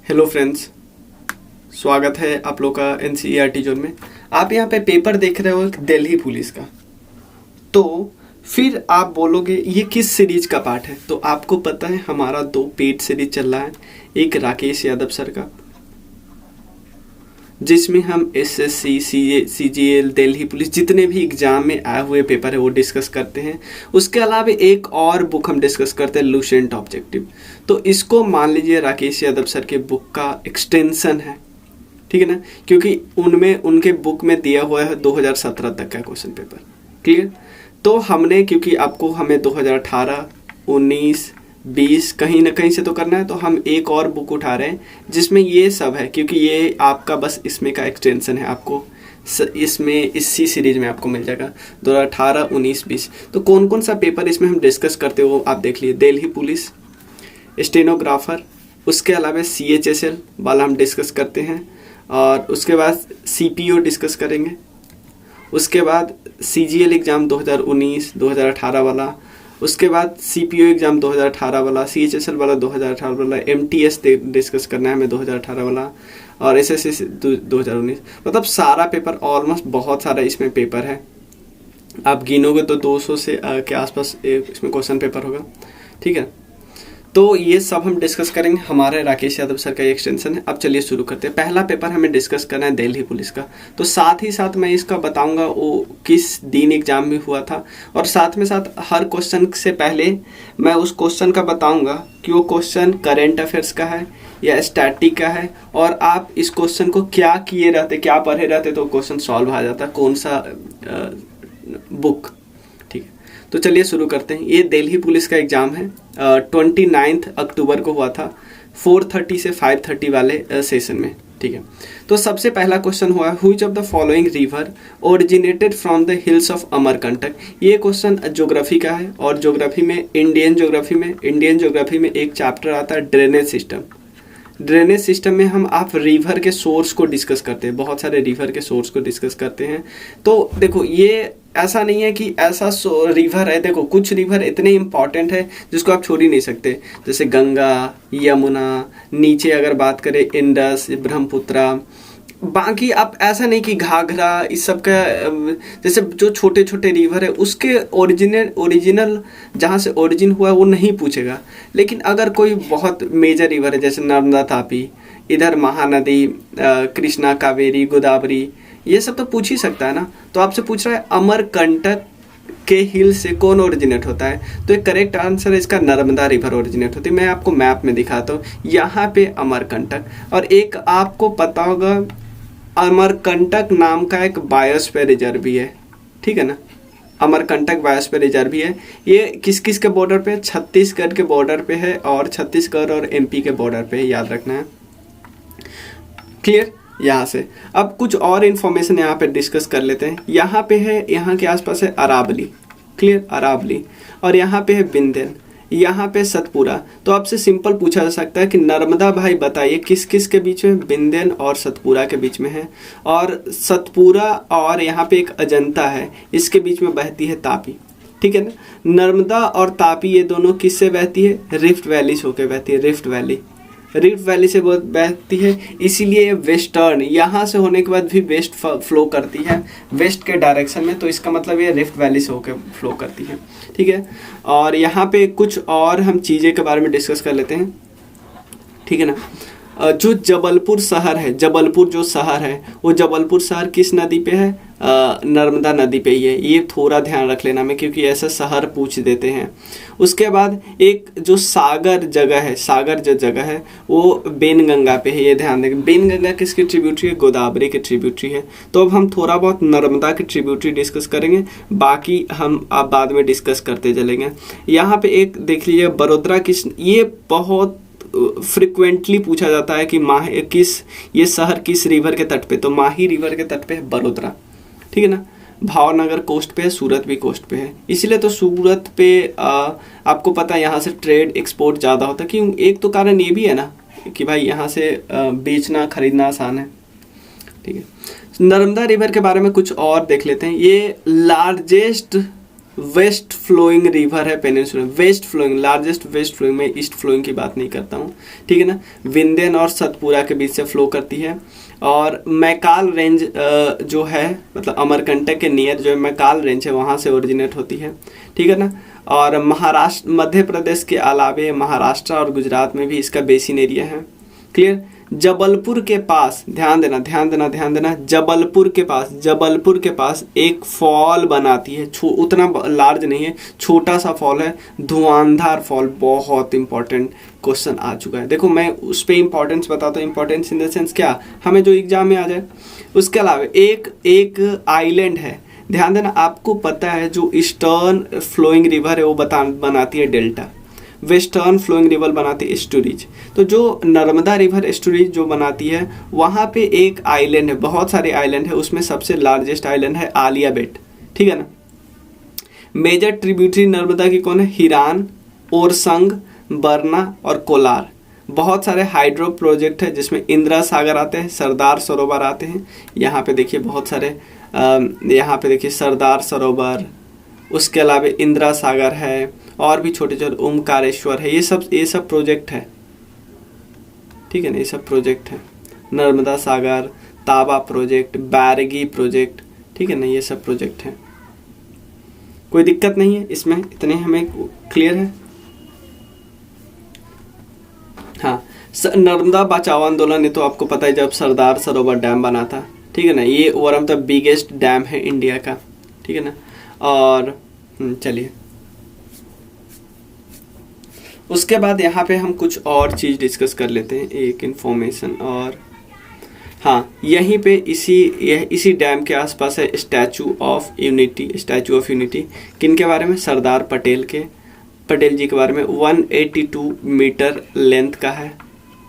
Hello friends, स्वागत है आप लोग का एनसीईआरटी जोन में। आप यहाँ पे पेपर देख रहे हो दिल्ली पुलिस का। तो फिर आप बोलोगे ये किस सीरीज का पार्ट है। तो आपको पता है हमारा 2 पेड सीरीज चल रहा है। एक राकेश यादव सर का, जिसमें हम एसएससी, सीजीएल, दिल्ली पुलिस जितने भी एग्जाम में आए हुए पेपर है वो डिस्कस करते हैं। उसके अलावा एक और बुक हम डिस्कस करते हैं, लुसेंट ऑब्जेक्टिव। तो इसको मान लीजिए राकेश यादव सर के बुक का एक्सटेंशन है, ठीक है ना, क्योंकि उनमें उनके बुक में दिया हुआ है 2017 तक का क्वेश्चन पेपर। क्लियर। तो हमने, क्योंकि आपको हमें 2018, 19, 20 कहीं ना कहीं से तो करना है, तो हम एक और बुक उठा रहे हैं जिसमें ये सब है, क्योंकि ये आपका बस इसमें का एक्सटेंशन है। आपको इसमें इसी सीरीज में आपको मिल जाएगा 2018, 19, 20। तो कौन कौन सा पेपर इसमें हम डिस्कस करते हो आप देख लिए। दिल्ली पुलिस, स्टेनोग्राफर, उसके अलावा CHSL वाला हम डिस्कस करते हैं, और उसके बाद CPO डिस्कस करेंगे। उसके बाद CGL एग्ज़ाम 2019, 2018 वाला। उसके बाद CPO एग्ज़ाम 2018 वाला, CHSL वाला 2018 वाला, MTS डिस्कस करना है हमें 2018 वाला, और SSC 2019। मतलब सारा पेपर ऑलमोस्ट, बहुत सारा इसमें पेपर है। आप गिनोगे तो 200 से के आसपास इसमें क्वेश्चन पेपर होगा, ठीक है। तो ये सब हम डिस्कस करेंगे। हमारे राकेश यादव सर का ये एक्सटेंशन है। अब चलिए शुरू करते हैं। पहला पेपर हमें डिस्कस करना है दिल्ली पुलिस का। तो साथ ही साथ मैं इसका बताऊंगा वो किस दिन एग्जाम में हुआ था, और साथ में साथ हर क्वेश्चन से पहले मैं उस क्वेश्चन का बताऊंगा कि वो क्वेश्चन करेंट अफेयर्स का है या स्टैटिक का है, और आप इस क्वेश्चन को क्या किए रहते, क्या पढ़े रहते तो क्वेश्चन सॉल्व आ जाता, कौन सा बुक। ठीक है, तो चलिए शुरू करते हैं। ये दिल्ली पुलिस का एग्ज़ाम है, 29 अक्टूबर को हुआ था, 4:30 से 5:30 वाले सेशन में, ठीक है। तो सबसे पहला क्वेश्चन हुआ, which of the following river originated from the hills of Amarkantak. ये क्वेश्चन ज्योग्राफी का है, और ज्योग्राफी में इंडियन ज्योग्राफी में एक चैप्टर आता है ड्रेनेज सिस्टम। ड्रेनेज सिस्टम में हम आप रिवर के सोर्स को डिस्कस करते हैं, बहुत सारे रिवर के सोर्स को डिस्कस करते हैं। तो देखो, ये ऐसा नहीं है कि ऐसा रिवर है, देखो कुछ रिवर इतने इंपॉर्टेंट है जिसको आप छोड़ ही नहीं सकते, जैसे गंगा, यमुना, नीचे अगर बात करें इंडस, ब्रह्मपुत्रा। बाकी आप ऐसा नहीं कि घाघरा, इस सब का, जैसे जो छोटे छोटे रिवर है उसके ओरिजिनल जहाँ से ओरिजिन हुआ है वो नहीं पूछेगा। लेकिन अगर कोई बहुत मेजर रिवर है, जैसे नर्मदा, तापी, इधर महानदी, कृष्णा, कावेरी, गोदावरी, ये सब तो पूछ ही सकता है ना। तो आपसे पूछ रहा है अमरकंटक के हिल से कौन ओरिजिनेट होता है, तो एक करेक्ट आंसर है इसका, नर्मदा रिवर ओरिजिनेट होती है। मैं आपको मैप में दिखाता हूँ, यहाँ पे अमरकंटक। और एक आपको पता होगा, अमरकंटक नाम का एक बायोस्फीयर रिजर्व भी है, ठीक है ना। अमरकंटक बायोस्फीयर रिजर्व भी है। ये किस किस के बॉर्डर पे है, छत्तीसगढ़ के बॉर्डर पे है, और छत्तीसगढ़ और MP के बॉर्डर पे है, याद रखना है। क्लियर। यहाँ से अब कुछ और इन्फॉर्मेशन यहाँ पे डिस्कस कर लेते हैं। यहाँ पे है, यहाँ के आसपास है अरावली, क्लियर, अरावली, और यहाँ पे है बिंदेन, यहाँ पे सतपुरा। तो आपसे सिंपल पूछा जा सकता है कि नर्मदा भाई बताइए किस किस के बीच में, बिंदेन और सतपुरा के बीच में है, और सतपुरा और यहाँ पे एक अजंता है, इसके बीच में बहती है तापी, ठीक है ना। नर्मदा और तापी ये दोनों किससे बहती है, रिफ्ट वैली से होकर बहती है, रिफ्ट वैली से बहती है, इसीलिए ये वेस्टर्न, यहाँ से होने के बाद भी वेस्ट फ्लो करती है, वेस्ट के डायरेक्शन में। तो इसका मतलब ये रिफ्ट वैली से होकर फ्लो करती है, ठीक है। और यहाँ पे कुछ और हम चीज़ें के बारे में डिस्कस कर लेते हैं, ठीक है ना। जो जबलपुर शहर है, जबलपुर जो शहर है, वो जबलपुर शहर किस नदी पे है, नर्मदा नदी पे ही है। ये थोड़ा ध्यान रख लेना में, क्योंकि ऐसा शहर पूछ देते हैं। उसके बाद एक जो सागर जगह है, सागर जो जगह है वो बेनगंगा पे है, ये ध्यान देंगे। बेनगंगा किसकी ट्रिब्यूटरी है, गोदावरी की ट्रिब्यूटरी है। तो अब हम थोड़ा बहुत नर्मदा की ट्रिब्यूटरी डिस्कस करेंगे, बाकी हम आप बाद में डिस्कस करते चलेंगे। यहाँ पे एक देख लीजिए, बड़ोदरा किस, ये बहुत फ्रिक्वेंटली पूछा जाता है कि ये शहर किस रिवर के तट पे, तो माही रिवर के तट पे है बड़ोदरा, ठीक है ना। भावनगर कोस्ट पे है, सूरत भी कोस्ट पे है, इसलिए तो सूरत पे आपको पता है यहाँ से ट्रेड एक्सपोर्ट ज़्यादा होता है। क्यों, एक तो कारण ये भी है ना कि भाई यहाँ से बेचना खरीदना आसान है, ठीक है। नर्मदा रिवर के बारे में कुछ और देख लेते हैं। ये लार्जेस्ट वेस्ट फ्लोइंग रिवर है peninsula, west flowing, largest west flowing, में ईस्ट फ्लोइंग की बात नहीं करता हूँ, ठीक है ना। विंध्यन और सतपुरा के बीच से फ्लो करती है। और मैकाल रेंज जो है, मतलब अमरकंटक के नियर जो मैकाल रेंज है वहाँ से ओरिजिनेट होती है, ठीक है ना। और महाराष्ट्र, मध्य प्रदेश के अलावे महाराष्ट्र और गुजरात में भी इसका बेसिन एरिया है। क्लियर। जबलपुर के पास, ध्यान देना ध्यान देना ध्यान देना, जबलपुर के पास एक फॉल बनाती है, उतना लार्ज नहीं है, छोटा सा फॉल है, धुआंधार फॉल। बहुत इंपॉर्टेंट क्वेश्चन आ चुका है। देखो मैं उस पर इंपॉर्टेंस बताता हूँ, इंपॉर्टेंस इन द सेंस क्या, हमें जो एग्जाम में आ जाए। उसके अलावा एक आइलैंड है, ध्यान देना, आपको पता है जो ईस्टर्न फ्लोइंग रिवर है वो बनाती है डेल्टा, वेस्टर्न फ्लोइंग रिवर बनाती है एस्टुरीज। तो जो नर्मदा रिवर एस्टुरीज जो बनाती है वहाँ पे एक आइलैंड है, बहुत सारे आइलैंड है, उसमें सबसे लार्जेस्ट आइलैंड है आलिया बेट, ठीक है ना। मेजर ट्रिब्यूटरी नर्मदा की कौन है, हिरान, ओरसंग, बरना और कोलार। बहुत सारे हाइड्रो प्रोजेक्ट है जिसमें इंदिरा सागर आते हैं, सरदार सरोवर आते हैं। यहाँ पे देखिए बहुत सारे, यहाँ पे देखिए सरदार सरोवर, उसके अलावा इंदिरा सागर है, और भी छोटे छोटे ओमकारेश्वर है, ये सब प्रोजेक्ट है, ठीक है ना, ये सब प्रोजेक्ट है। नर्मदा सागर, ताबा प्रोजेक्ट, बैरगी प्रोजेक्ट, ठीक है ना, ये सब प्रोजेक्ट है। कोई दिक्कत नहीं है इसमें, इतने हमें क्लियर है। हाँ, नर्मदा बचाओ आंदोलन, ये तो आपको पता है, जब सरदार सरोवर डैम बना था, ठीक है ना, ये one of the biggest dam है इंडिया का, ठीक है ना। और चलिए उसके बाद यहाँ पे हम कुछ और चीज़ डिस्कस कर लेते हैं, एक इन्फॉर्मेशन। और हाँ, यहीं पे इसी डैम के आसपास है स्टैचू ऑफ यूनिटी। किन के बारे में, सरदार पटेल जी के बारे में। 182 मीटर लेंथ का है,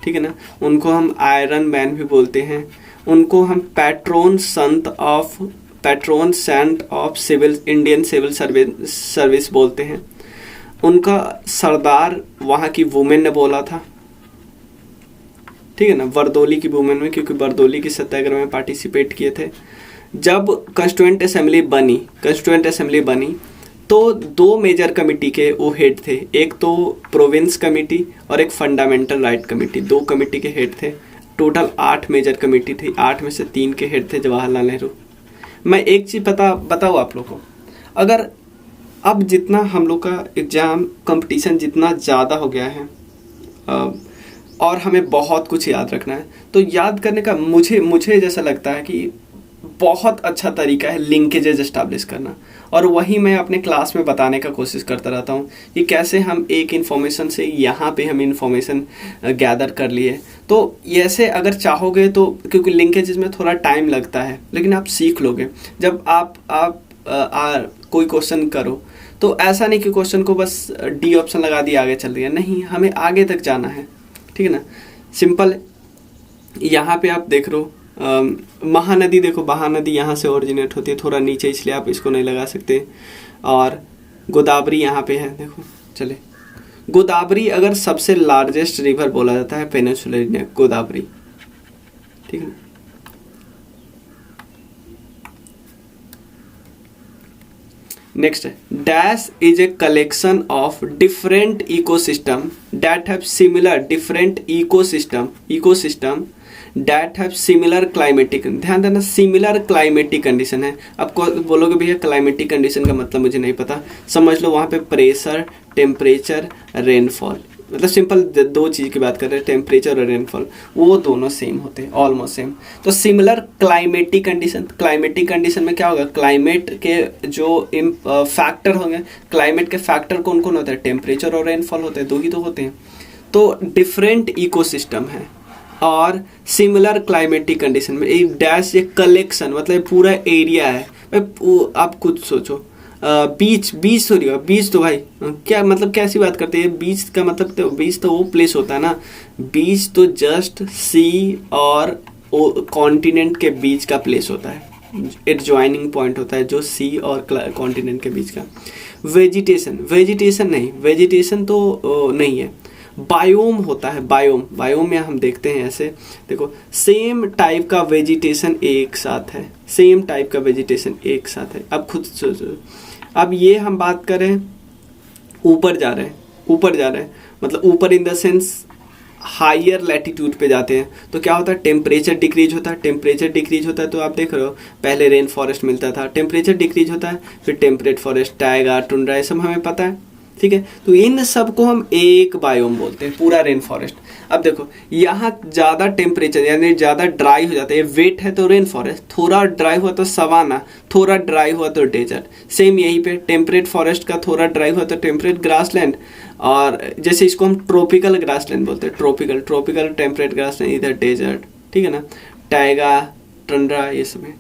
ठीक है ना। उनको हम आयरन मैन भी बोलते हैं, उनको हम patron saint of Indian civil service बोलते हैं। उनका सरदार वहाँ की वुमेन ने बोला था, ठीक है ना, बरदौली की वुमेन में, क्योंकि बरदौली की सत्याग्रह में पार्टिसिपेट किए थे। जब कंस्टिट्यूएंट असेंबली बनी तो 2 मेजर कमेटी के वो हेड थे, एक तो प्रोविंस कमेटी और एक फंडामेंटल राइट कमेटी, 2 कमेटी के हेड थे। टोटल 8 मेजर कमेटी थी, 8 में से 3 के हेड थे जवाहरलाल नेहरू। मैं एक चीज़ बताऊँ आप लोग को, अगर अब जितना हम लोग का एग्ज़ाम कंपटीशन जितना ज़्यादा हो गया है और हमें बहुत कुछ याद रखना है, तो याद करने का मुझे जैसा लगता है कि बहुत अच्छा तरीका है लिंकेजेस एस्टैब्लिश करना। और वही मैं अपने क्लास में बताने का कोशिश करता रहता हूँ कि कैसे हम एक इन्फॉर्मेशन से यहाँ पे हम इन्फॉर्मेशन गैदर कर लिए। तो ऐसे अगर चाहोगे तो, क्योंकि लिंकेजेस में थोड़ा टाइम लगता है, लेकिन आप सीख लोगे। जब आप कोई क्वेश्चन करो तो ऐसा नहीं कि क्वेश्चन को बस डी ऑप्शन लगा दिया आगे चल रही है, नहीं, हमें आगे तक जाना है, ठीक है ना। सिंपल, यहाँ पे आप देख रहे हो महानदी, देखो महानदी यहाँ से ओरिजिनेट होती है, थोड़ा नीचे इसलिए आप इसको नहीं लगा सकते। और गोदावरी यहाँ पे है, देखो चले, गोदावरी अगर सबसे लार्जेस्ट रिवर बोला जाता है पेनिनसुलर गोदावरी, ठीक है। नेक्स्ट है, dash is a collection of different ecosystem that have similar ecosystem that have similar climatic, ध्यान देना सिमिलर क्लाइमेटिक कंडीशन है। आपको बोलोगे भैया क्लाइमेटिक कंडीशन का मतलब मुझे नहीं पता, समझ लो वहाँ पे प्रेशर, टेम्परेचर, रेनफॉल, मतलब सिंपल 2 चीज़ की बात कर रहे हैं, टेम्परेचर और रेनफॉल, वो दोनों सेम होते हैं, ऑलमोस्ट सेम। तो सिमिलर क्लाइमेटिक कंडीशन में क्या होगा, क्लाइमेट के जो फैक्टर होंगे, क्लाइमेट के फैक्टर कौन कौन होते हैं, टेम्परेचर और रेनफॉल होते हैं, 2 ही तो होते हैं। तो डिफरेंट इकोसिस्टम है। और सिमिलर क्लाइमेटिक कंडीशन में एक डैश, ये कलेक्शन मतलब पूरा एरिया है। आप खुद सोचो, बीच तो भाई क्या मतलब, कैसी बात करते हैं, बीच का मतलब तो बीच तो वो प्लेस होता है ना, बीच तो जस्ट सी और कॉन्टिनेंट के बीच का प्लेस होता है, एडजॉइनिंग पॉइंट होता है जो सी और कॉन्टिनेंट के बीच का। वेजिटेशन तो नहीं है, बायोम होता है, बायोम में हम देखते हैं ऐसे, देखो सेम टाइप का वेजिटेशन एक साथ है, अब खुद सोचो, अब ये हम बात करें ऊपर जा रहे हैं मतलब ऊपर in the sense higher latitude पे जाते हैं तो क्या होता है, टेम्परेचर डिक्रीज होता है। तो आप देख रहे हो पहले रेन फॉरेस्ट मिलता था, टेम्परेचर डिक्रीज होता है, फिर टेम्परेट फॉरेस्ट, टाइगा, टुंड्रा, ये सब हमें पता है, ठीक है। तो इन सब को हम एक बायोम बोलते हैं, पूरा रेन फॉरेस्ट। अब देखो यहाँ ज़्यादा टेम्परेचर यानी ज़्यादा ड्राई हो जाता है, ये वेट है तो रेन फॉरेस्ट, थोड़ा ड्राई हुआ तो सवाना, थोड़ा ड्राई हुआ तो डेजर्ट। सेम यहीं पे टेम्परेट फॉरेस्ट का थोड़ा ड्राई हुआ तो टेम्परेट ग्रासलैंड, और जैसे इसको हम ट्रॉपिकल ग्रासलैंड बोलते हैं, ट्रॉपिकल टेम्परेट ग्रासलैंड, इधर डेजर्ट, ठीक है ना, टाइगा, टंड्रा, ये सब है।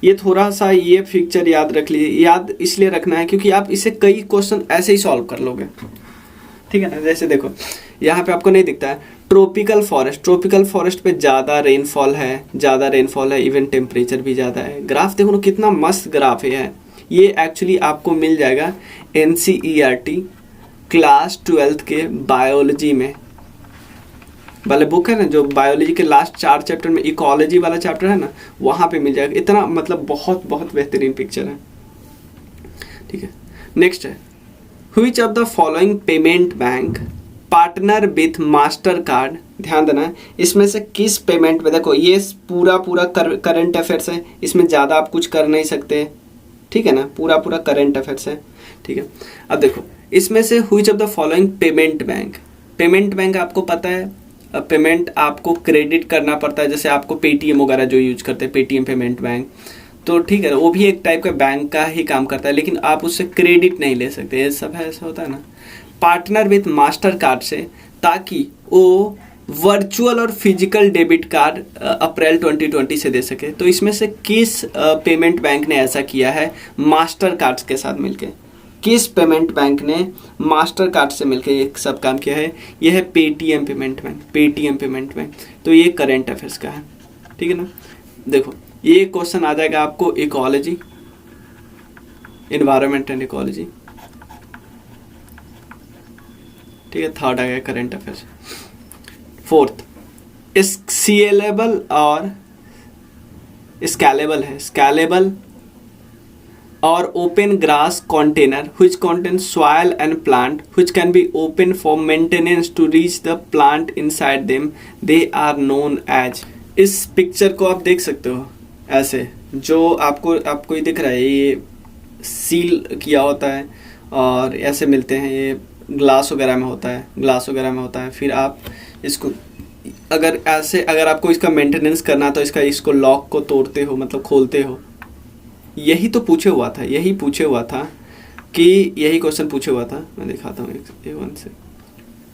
ये थोड़ा सा ये पिक्चर याद रख लीजिए, याद इसलिए रखना है क्योंकि आप इसे कई क्वेश्चन ऐसे ही सॉल्व कर लोगे, ठीक है ना। जैसे देखो यहाँ पे आपको नहीं दिखता है ट्रॉपिकल फॉरेस्ट पे ज़्यादा रेनफॉल है, इवन टेम्परेचर भी ज़्यादा है। ग्राफ देखो ना कितना मस्त ग्राफ है। ये एक्चुअली आपको मिल जाएगा NCERT क्लास 12th के बायोलॉजी में वाले बुक है ना, जो बायोलॉजी के लास्ट 4 चैप्टर में इकोलॉजी वाला चैप्टर है ना, वहाँ पे मिल जाएगा। इतना मतलब बहुत बहुत बेहतरीन पिक्चर है, ठीक है। नेक्स्ट है which of the following payment bank partner with master card. ध्यान देना है इसमें से किस पेमेंट में, देखो ये पूरा करंट अफेयर्स है, इसमें ज़्यादा आप कुछ कर नहीं सकते, ठीक है ना, पूरा करंट अफेयर्स है, ठीक है। अब देखो इसमें से which of the following payment bank आपको पता है, पेमेंट आपको क्रेडिट करना पड़ता है, जैसे आपको पेटीएम वगैरह जो यूज करते हैं, पेटीएम पेमेंट बैंक, तो ठीक है वो भी एक टाइप का बैंक का ही काम करता है, लेकिन आप उससे क्रेडिट नहीं ले सकते, ये सब है, ऐसा होता है ना। पार्टनर विथ मास्टर कार्ड से, ताकि वो वर्चुअल और फिजिकल डेबिट कार्ड अप्रैल 2020 से दे सके। तो इसमें से किस पेमेंट बैंक ने ऐसा किया है मास्टर कार्ड के साथ मिलके, किस पेमेंट बैंक ने मास्टर कार्ड से मिलकर ये सब काम किया है? ये है पेटीएम पेमेंट बैंक। तो ये करंट अफेयर्स का है, ठीक है ना। देखो ये क्वेश्चन आ जाएगा आपको इकोलॉजी, एनवायरनमेंट एंड इकोलॉजी, ठीक है। थर्ड आ गया करंट अफेयर्स। फोर्थ स्केलेबल और स्केलेबल है, scalable or open grass container which contains soil and plant which can be open for maintenance to reach the plant inside them, they are known as। इस picture को आप देख सकते हो ऐसे, जो आपको ये दिख रहा है, ये सील किया होता है और ऐसे मिलते हैं, ये ग्लास वगैरह में होता है। फिर आप इसको अगर आपको इसका मेंटेनेंस करना तो इसको लॉक को तोड़ते हो, मतलब खोलते हो। यही तो पूछे हुआ था यही क्वेश्चन पूछे हुआ था, मैं दिखाता हूँ A1 से।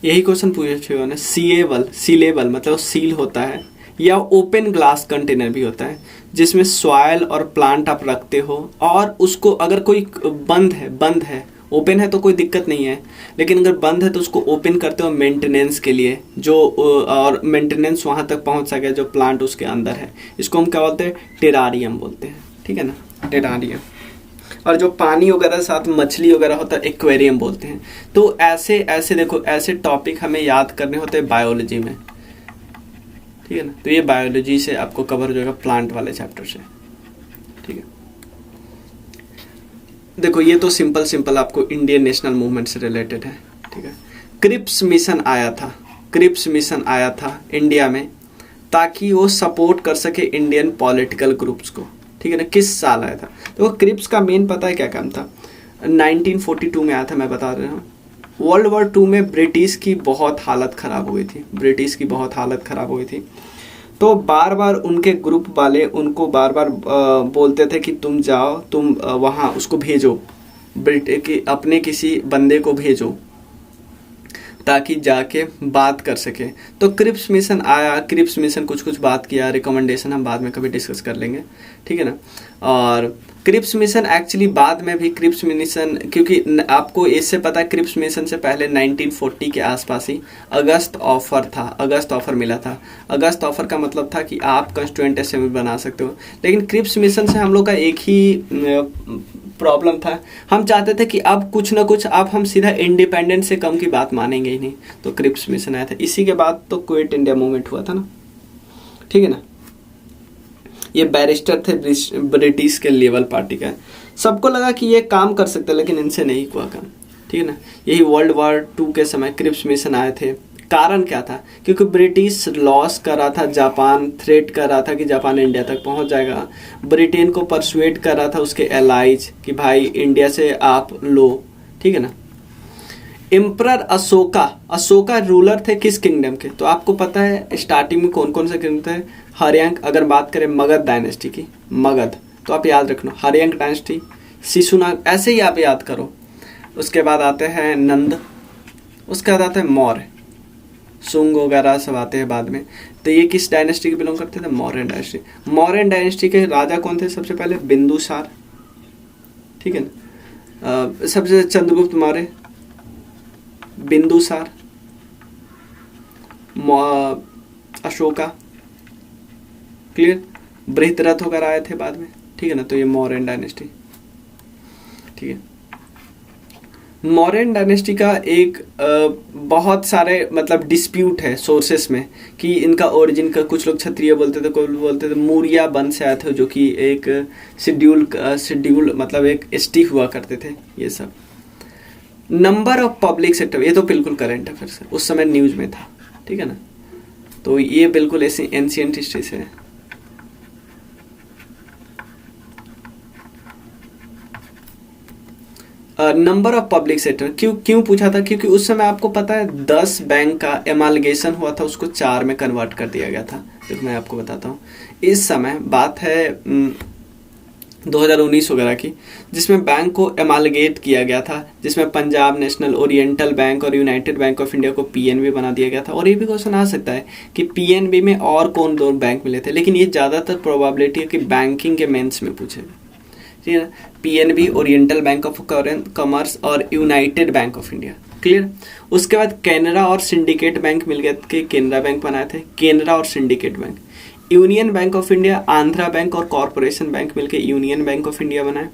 यही क्वेश्चन पूछे हुआ ना, सीलेबल मतलब सील होता है, या ओपन ग्लास कंटेनर भी होता है, जिसमें सॉइल और प्लांट आप रखते हो, और उसको अगर कोई बंद है, ओपन है तो कोई दिक्कत नहीं है, लेकिन अगर बंद है तो उसको ओपन करते हो मेंटेनेंस के लिए, जो और मेंटेनेंस वहाँ तक पहुँच सके जो प्लांट उसके अंदर है। इसको हम क्या बोलते हैं? टेरारियम बोलते हैं, ठीक है ना, टेरारियम। और जो पानी वगैरह साथ मछली वगैरह होता है एक्वेरियम बोलते हैं। तो ऐसे देखो, ऐसे टॉपिक हमें याद करने होते हैं बायोलॉजी में, ठीक है ना। तो ये बायोलॉजी से आपको कवर हो जाएगा, प्लांट वाले चैप्टर से, ठीक है। देखो ये तो सिंपल आपको इंडियन नेशनल मूवमेंट से रिलेटेड है, ठीक है। क्रिप्स मिशन आया था इंडिया में, ताकि वो सपोर्ट कर सके इंडियन पॉलिटिकल ग्रुप्स को, ठीक है ना। किस साल आया था? तो क्रिप्स का मेन पता है क्या काम था? 1942 में आया था, मैं बता रहा हूँ। वर्ल्ड वॉर 2 में ब्रिटिश की बहुत हालत ख़राब हो गई थी, तो बार बार उनके ग्रुप वाले उनको बार बार बोलते थे कि तुम जाओ, तुम वहाँ उसको भेजो, अपने किसी बंदे को भेजो ताकि जाके बात कर सके। तो क्रिप्स मिशन आया, क्रिप्स मिशन कुछ बात किया, रिकमेंडेशन हम बाद में कभी डिस्कस कर लेंगे, ठीक है ना। और क्रिप्स मिशन एक्चुअली बाद में भी क्रिप्स मिशन, क्योंकि आपको इससे पता है क्रिप्स मिशन से पहले 1940 के आसपास ही अगस्त ऑफर मिला था। अगस्त ऑफर का मतलब था कि आप कॉन्स्टिट्यूएंट असेंबली बना सकते हो, लेकिन क्रिप्स मिशन से हम लोग का एक ही प्रॉब्लम था, हम चाहते थे कि अब कुछ ना कुछ अब हम सीधा इंडिपेंडेंस से कम की बात मानेंगे ही नहीं। तो क्रिप्स मिशन आया था, इसी के बाद तो क्विट इंडिया मूवमेंट हुआ था ना, ठीक है ना। ये बैरिस्टर थे ब्रिटिश के लेबर पार्टी का। सबको लगा कि ये काम कर सकते हैं, लेकिन इनसे नहीं हुआ काम, ठीक है ना। यही वर्ल्ड वॉर 2 के समय क्रिप्स मिशन आए थे। कारण क्या था? क्योंकि ब्रिटिश लॉस कर रहा था, जापान थ्रेट कर रहा था कि जापान इंडिया तक पहुंच जाएगा। ब्रिटेन को परसुएट कर रहा था उसके एलाइज कि भाई इंडिया से आप लो, ठीक है ना। एम्परर अशोका रूलर थे किस किंगडम के? तो आपको पता है स्टार्टिंग में कौन कौन से किंगडम थे। हर्यांक, अगर बात करें मगध डायनेस्टी की, मगध तो आप याद रखना, हर्यांक डायनेस्टी, शिशुनाग, ऐसे ही आप याद करो। उसके बाद आते हैं नंद, उसके बाद आते हैं मौर्य, सुंग वगैरह सब आते हैं बाद में। तो ये किस डायनेस्टी के बिलोंग करते थे? मौर्यन डायनेस्टी। मौर्यन डायनेस्टी के राजा कौन थे? सबसे पहले बिंदुसार, ठीक है ना। सबसे चंद्रगुप्त मौर्य, बिंदुसार, अशोका, क्लियर। बृहद्रथ वगैरह आए थे बाद में, ठीक है ना। तो ये मौर्यन डायनेस्टी, ठीक है। मौर्यन डायनेस्टी का एक बहुत सारे मतलब डिस्प्यूट है सोर्सेस में कि इनका ओरिजिन का, कुछ लोग क्षत्रिय बोलते थे, कोई बोलते थे मौर्य वंश से आए थे, जो कि एक शेड्यूल मतलब एक एसटी हुआ करते थे, ये सब। नंबर ऑफ पब्लिक सेक्टर, ये तो बिल्कुल करंट अफेयर्स है, उस समय न्यूज में था, ठीक है ना। तो ये बिल्कुल ऐसी एंशिएंट हिस्ट्री से है। नंबर ऑफ पब्लिक सेक्टर क्यों पूछा था? क्योंकि उस समय आपको पता है 10 बैंक का एमालगेशन हुआ था, उसको 4 में कन्वर्ट कर दिया गया था। देखो मैं आपको बताता हूँ, इस समय बात है 2019 वगैरह की, जिसमें बैंक को एमालगेट किया गया था, जिसमें पंजाब नेशनल, ओरिएंटल बैंक और यूनाइटेड बैंक ऑफ इंडिया को पीएनबी बना दिया गया था। और ये भी क्वेश्चन आ सकता है कि पीएनबी में और कौन दो बैंक मिले थे, लेकिन ये ज़्यादातर प्रोबेबिलिटी है कि बैंकिंग के मेंस में पूछे, ठीक है। PNB, oriental bank of commerce और united bank of India, clear. उसके बाद कैनरा और सिंडिकेट बैंक मिल गए के कैनरा बैंक बनाए थे, कैनरा और syndicate bank. Union bank of India, Andhra bank और कॉर्पोरेशन बैंक मिलके यूनियन बैंक ऑफ इंडिया बनाए।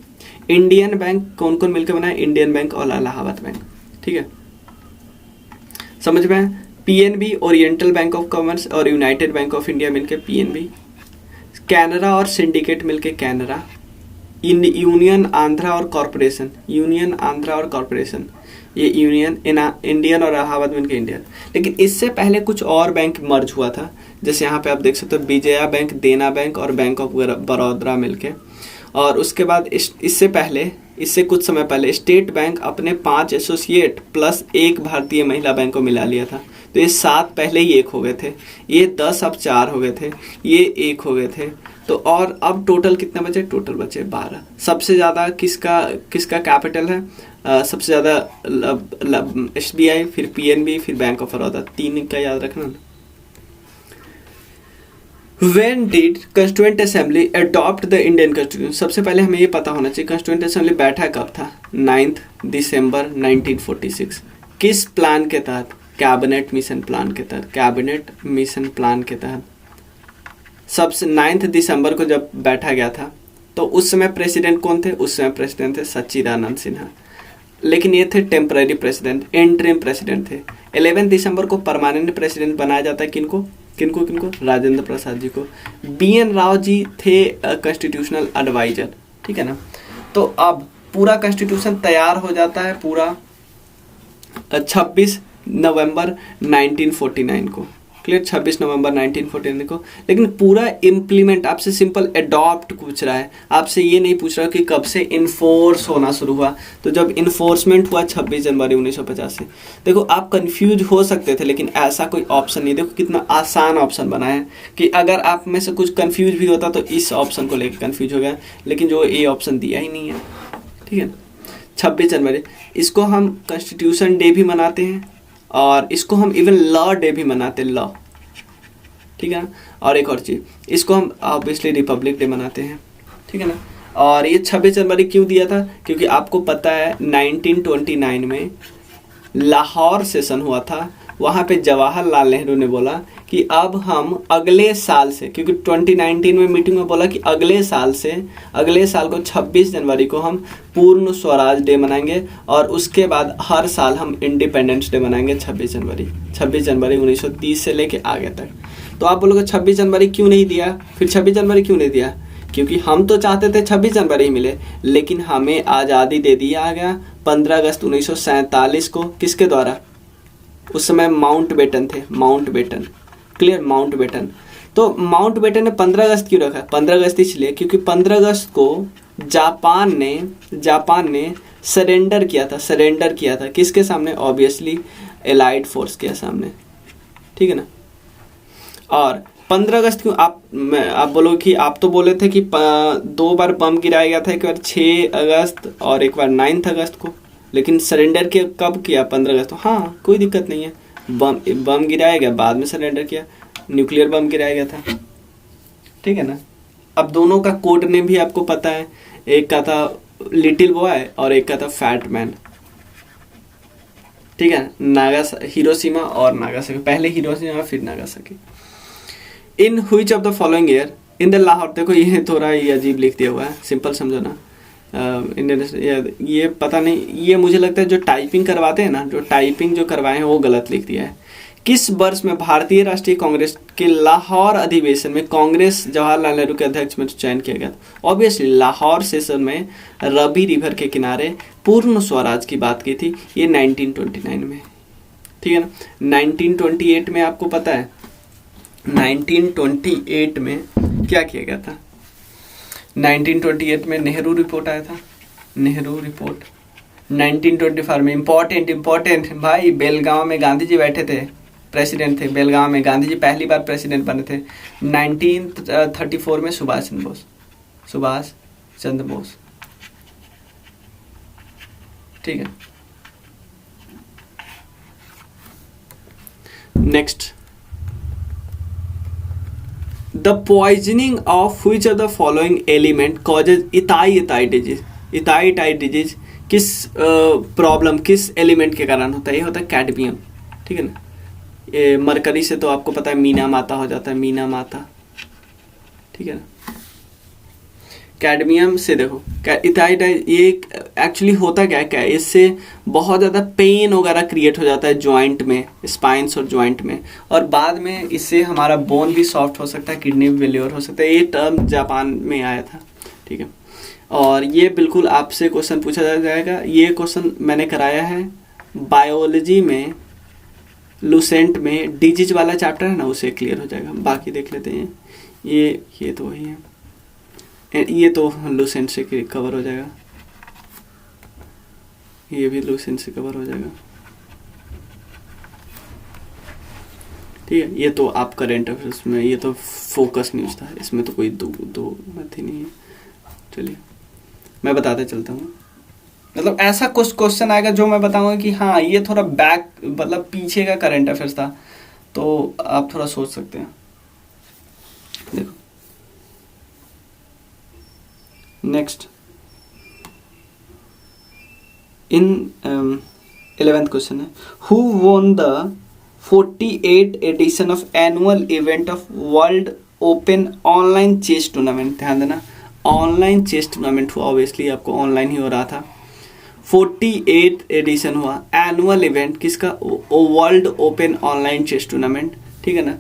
इंडियन बैंक कौन कौन मिलकर बनाए? इंडियन बैंक और इलाहाबाद बैंक, ठीक है, समझ में। PNB, oriental bank of commerce और यूनाइटेड बैंक ऑफ इंडिया मिलके पीएनबी। कैनरा और सिंडिकेट मिलके कैनरा। यूनियन, आंध्रा और कॉर्पोरेशन, यूनियन, आंध्रा और कॉर्पोरेशन, ये यूनियन, इंडियन और इलाहाबाद मिलके इंडियन। लेकिन इससे पहले कुछ और बैंक मर्ज हुआ था, जैसे यहाँ पे आप देख सकते हो विजया बैंक, देना बैंक और बैंक ऑफ बड़ौदा मिलके। और उसके बाद इससे पहले, इससे कुछ समय पहले स्टेट बैंक अपने 5 एसोसिएट प्लस 1 भारतीय महिला बैंक को मिला लिया था। तो ये 7 पहले ही 1 हो गए थे, ये 10 अब 4 हो गए थे, ये 1 हो गए थे। तो और अब टोटल कितने बचे? टोटल बचे 12। सबसे ज़्यादा किसका कैपिटल है? सबसे ज़्यादा एसबीआई, फिर पीएनबी, फिर बैंक ऑफ बड़ौदा, 3 का याद रखना। When did Constituent Assembly adopt the Indian Constitution? सबसे पहले हमें ये पता होना चाहिए Constituent Assembly बैठा कब था? 9 दिसंबर 1946। किस प्लान के तहत? कैबिनेट मिशन प्लान के तहत। कैबिनेट मिशन प्लान के तहत सबसे 9 दिसंबर को जब बैठा गया था, तो उस समय प्रेसिडेंट कौन थे? उस समय प्रेसिडेंट थे सच्चिदानंद सिन्हा, लेकिन ये थे टेम्पररी प्रेसिडेंट, इंटरिम प्रेसिडेंट थे। 11 दिसंबर को परमानेंट प्रेसिडेंट बनाया जाता है किनको? राजेंद्र प्रसाद जी को। बीएन राव जी थे कॉन्स्टिट्यूशनल एडवाइजर, ठीक है ना। तो अब पूरा कॉन्स्टिट्यूशन तैयार हो जाता है पूरा 26 नवंबर 1949 को, क्लियर, 26 नवंबर 1949 को। लेकिन पूरा इम्प्लीमेंट, आपसे सिंपल अडॉप्ट पूछ रहा है, आपसे ये नहीं पूछ रहा कि कब से इन्फोर्स होना शुरू हुआ। तो जब इन्फोर्समेंट हुआ 26 जनवरी 1950 से। देखो आप कंफ्यूज हो सकते थे, लेकिन ऐसा कोई ऑप्शन नहीं। देखो कितना आसान ऑप्शन बना है कि अगर आप में से कुछ कंफ्यूज भी होता तो इस ऑप्शन को लेकर कंफ्यूज हो गया, लेकिन जो ये ऑप्शन दिया ही नहीं है, ठीक है। 26 जनवरी, इसको हम कॉन्स्टिट्यूशन डे भी मनाते हैं और इसको हम इवन लॉ डे भी मनाते हैं, लॉ, ठीक है ना। और एक और चीज़, इसको हम ऑब्वियसली रिपब्लिक डे मनाते हैं, ठीक है ना। और ये 26 जनवरी क्यों दिया था? क्योंकि आपको पता है 1929 में लाहौर सेशन हुआ था, वहाँ पे जवाहरलाल नेहरू ने बोला कि अब हम अगले साल से, क्योंकि 2019 में मीटिंग में बोला कि अगले साल को 26 जनवरी को हम पूर्ण स्वराज डे मनाएंगे और उसके बाद हर साल हम इंडिपेंडेंस डे मनाएंगे 26 जनवरी 1930 से लेके आगे तक। तो आप बोलोगे 26 जनवरी क्यों नहीं दिया? फिर 26 जनवरी क्यों नहीं दिया? क्योंकि हम तो चाहते थे 26 जनवरी ही मिले, लेकिन हमें आज़ादी दे दिया गया 15 अगस्त 1947 को। किसके द्वारा? उस समय माउंटबेटन थे, माउंटबेटन, क्लियर, माउंटबेटन। तो माउंटबेटन ने 15 अगस्त क्यों रखा? 15 अगस्त इसलिए क्योंकि 15 अगस्त को जापान ने सरेंडर किया था किसके सामने? ऑब्वियसली एलाइड फोर्स के सामने, ठीक है ना। और 15 अगस्त क्यों? आप बोलो कि आप तो बोले थे कि 2 बार बम गिराया गया था, एक बार 6 अगस्त और एक बार 9 अगस्त को, लेकिन सरेंडर के कब किया? 15 अगस्त। तो हाँ, कोई दिक्कत नहीं है, बम गिराया गया, बाद में सरेंडर किया, न्यूक्लियर बम गिराया गया था, ठीक है ना। अब दोनों का कोड नेम भी आपको पता है, एक का था लिटिल बॉय और एक का था फैट मैन, ठीक है। हिरोशिमा और नागासाकी, पहले हिरोशिमा फिर Nagasaki. In which of the following year in the Lahore, देखो ये थोड़ा ये अजीब लिख दिया हुआ है, सिंपल समझो ना। ये पता नहीं, ये मुझे लगता है जो टाइपिंग करवाते हैं ना, जो टाइपिंग जो करवाए हैं वो गलत लिख दिया है। किस वर्ष में भारतीय राष्ट्रीय कांग्रेस के लाहौर अधिवेशन में कांग्रेस जवाहरलाल नेहरू के अध्यक्ष में चयन किया गया? ऑब्वियसली लाहौर सेशन में रबी रिवर के किनारे पूर्ण स्वराज की बात की थी, ये 1929 में, ठीक है ना। 1928 में आपको पता है 1928 में क्या किया गया था? 1928 में नेहरू रिपोर्ट आया था, नेहरू रिपोर्ट। 1925 में इम्पोर्टेंट भाई, बेलगांव में गांधी जी बैठे थे, प्रेसिडेंट थे बेलगांव में, गांधी जी पहली बार प्रेसिडेंट बने थे। 1934 में सुभाष चंद्र बोस, ठीक है। Next, the poisoning of which of the following element causes itai disease किस प्रॉब्लम, किस एलिमेंट के कारण होता है? ये होता है कैडमियम, ठीक है ना। ये मरकरी से तो आपको पता है मीना माता हो जाता है, मीना माता, ठीक है ना। कैडमियम से देखो ये एक्चुअली होता क्या है, इससे बहुत ज़्यादा पेन वगैरह क्रिएट हो जाता है जॉइंट में, स्पाइंस और जॉइंट में, और बाद में इससे हमारा बोन भी सॉफ्ट हो सकता है, किडनी भी फेल्योर हो सकता है। ये टर्म जापान में आया था, ठीक है। और ये बिल्कुल आपसे क्वेश्चन पूछा जाएगा, ये क्वेश्चन मैंने कराया है बायोलॉजी में, लूसेंट में डिजीज वाला चैप्टर है ना, उसे क्लियर हो जाएगा। बाकी देख लेते हैं, ये तो वही है, ये तो लूसेंट से कवर हो जाएगा, ये भी लूसेंट से कवर हो जाएगा, ठीक है। ये तो आप करेंट अफेयर्स में, ये तो फोकस न्यूज़ था, इसमें तो कोई दो मत ही नहीं है। चलिए मैं बताते चलता हूँ, मतलब ऐसा कुछ क्वेश्चन आएगा जो मैं बताऊंगा कि हाँ ये थोड़ा बैक, मतलब पीछे का करंट अफेयर्स था, तो आप थोड़ा सोच सकते हैं। देखो नेक्स्ट, इन 11th क्वेश्चन है, who won the 48 edition of annual event of world open online chess tournament? ध्यान देना, ऑनलाइन चेस टूर्नामेंट हुआ, ऑब्वियसली आपको ऑनलाइन ही हो रहा था। 48 एडिशन हुआ एनुअल इवेंट किसका? World open online chess tournament, ठीक है ना।